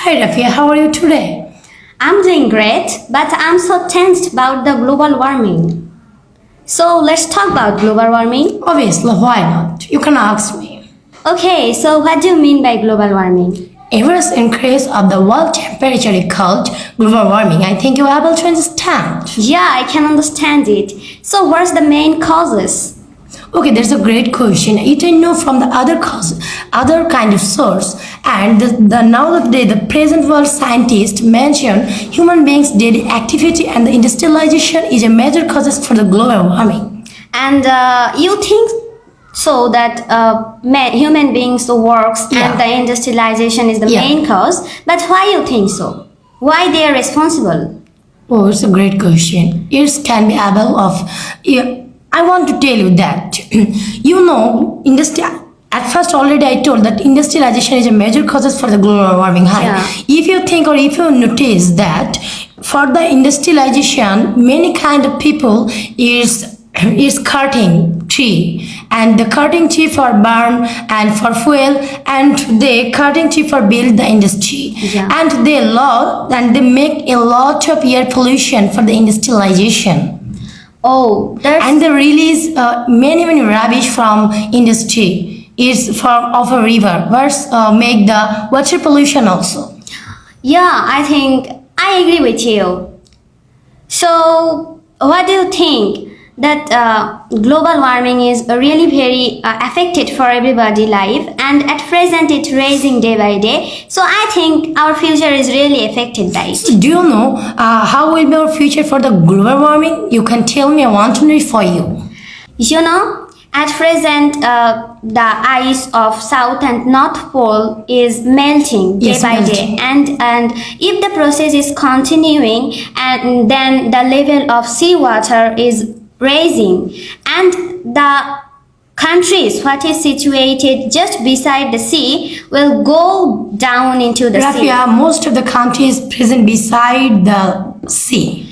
Hi Rafia, how are you today? I'm doing great, but I'm so tensed about the global warming. So let's talk about global warming. Obviously, why not? You can ask me. Okay, so what do you mean by global warming? Everest increase of the world temperature is called global warming. I think you're able to understand. Yeah, I can understand it. So what's the main causes? Okay, that's a great question. It I know from the other cause, other kind of source, and the nowadays the present world scientists mention human beings' daily activity and the industrialization is a major causes for the global warming. And you think so that human beings works Yeah. and the industrialization is the Yeah. main cause, but why you think so? Why they are responsible? Oh, it's a great question. It can be able of. Yeah, I want to tell you that industry. At first, already I told that industrialization is a major causes for the global warming high. Yeah. If you think or if you notice that for the industrialization, many kind of people is cutting tree and the cutting tree for burn and for fuel and they cutting tree for build the industry Yeah. and they make a lot of air pollution for the industrialization Oh, and they release many rubbish from industry is from of a river which make the water pollution also. yeah, I think I agree with you. So, what do you think that global warming is really very affected for everybody life, and at present it's rising day by day. So I think our future is really affected by it. Do you know how will be our future for the global warming? You can tell me. I want to know it for you. You know, at present the ice of South and North Pole is melting day Yes, by melting. day, and if the process is continuing, and then the level of seawater is rising, and the countries what is situated just beside the sea will go down into the sea. Rafia, most of the countries present beside the sea.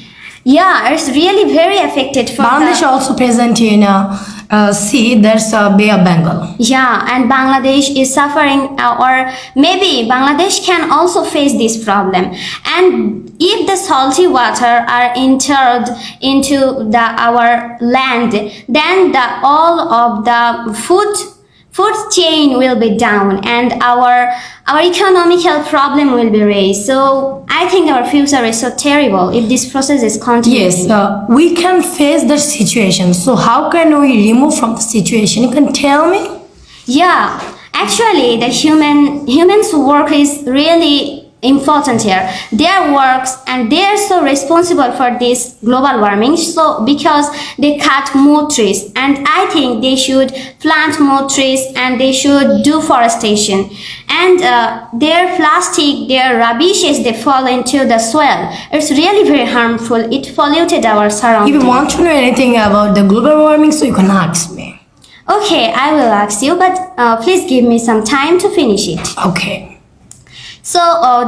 Yeah, it's really very affected for Bangladesh the, also present in sea. There's a Bay of Bengal. yeah, and Bangladesh is suffering, or maybe Bangladesh can also face this problem. And if the salty water are entered into our land, then all of the food chain will be down, and our economical problem will be raised. So I think our future is so terrible if this process is continuing. Yes, we can face the situation. So how can we remove from the situation? You can tell me. Yeah, actually, the humans' work is really important here. Their works, and they are so responsible for this global warming. So because they cut more trees, and I think they should plant more trees and they should do forestation. And their plastic, their rubbishes, they fall into the soil. It's really very harmful. It polluted our If surroundings. you want to know anything about the global warming, so you can ask me. Okay, I will ask you, but please give me some time to finish it. Okay. So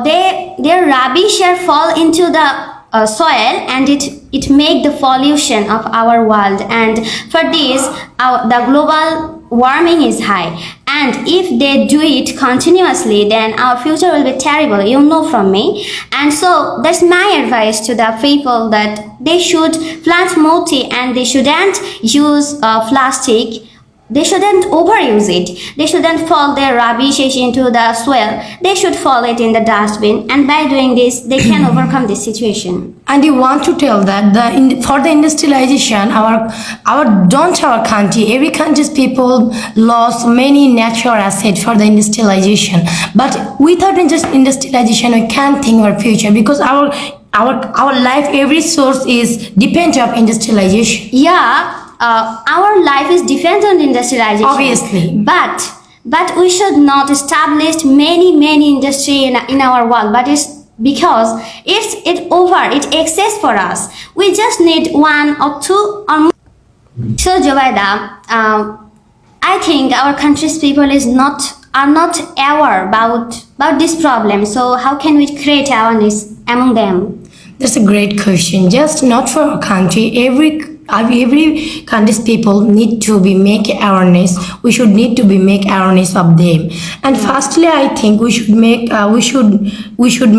their rubbish fall into the soil, and it make the pollution of our world. And for this, the global warming is high. And if they do it continuously, then our future will be terrible. You know from me. And so that's my advice to the people, that they should plant more tree and they shouldn't use plastic. They shouldn't overuse it. They shouldn't fall their rubbish into the soil. They should fall it in the dustbin. And by doing this, they can overcome this situation. And you want to tell that for the industrialization, our country, every country's people lost many natural assets for the industrialization. But without industrialization, we can't think our future because our life, every source is dependent of industrialization. Yeah, our life is dependent on industrialization. Obviously. But we should not establish many industry in our world. But it's because it excess for us. We just need one or two or more. So Jovaida, I think our country's people are not aware about this problem. So how can we create awareness among them? That's a great question. Just not for our country. every country's people need to be make awareness. We should need to be make awareness of them. And firstly, I think we should make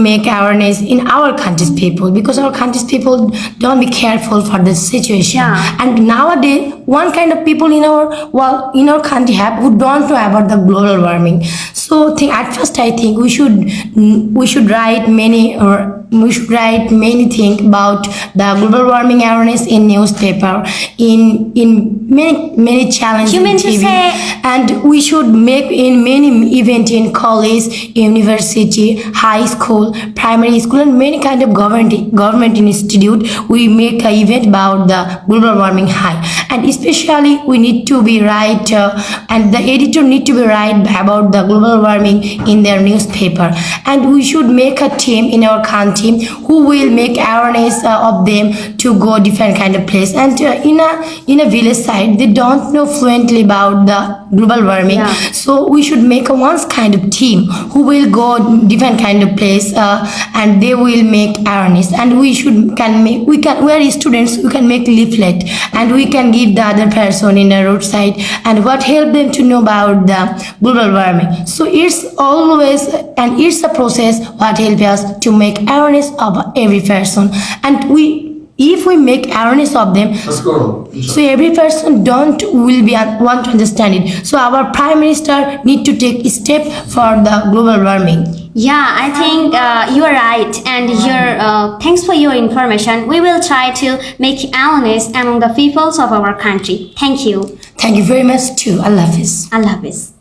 make awareness in our country's people, because our country's people don't be careful for the situation. Yeah. And nowadays, one kind of people in our country have who don't know about the global warming. So at first I think we should write many things about the global warming awareness in newspaper, in many challenges You mean in to TV, say- and we should make in many event in college, university, high school, primary school, and many kind of government institute. We make an event about the global warming high, and especially we need to be right, and the editor need to be right about the global warming in their newspaper. And we should make a team in our country who will make awareness of them to go different kind of place. And in a village side, they don't know fluently about the global warming. Yeah. So we should make a one kind of team who will go different kind of place, and they will make awareness. And we are students, we can make leaflet, and we can give the other person in the roadside, and what help them to know about the global warming. So it's always, and it's a process what help us to make awareness of every person. And if we make awareness of them, so every person want to understand it. So our prime minister need to take a step for the global warming. Yeah, I think you are right, and thanks for your information. We will try to make awareness among the peoples of our country. Thank you. Thank you very much too. Allah Hafiz. Allah Hafiz.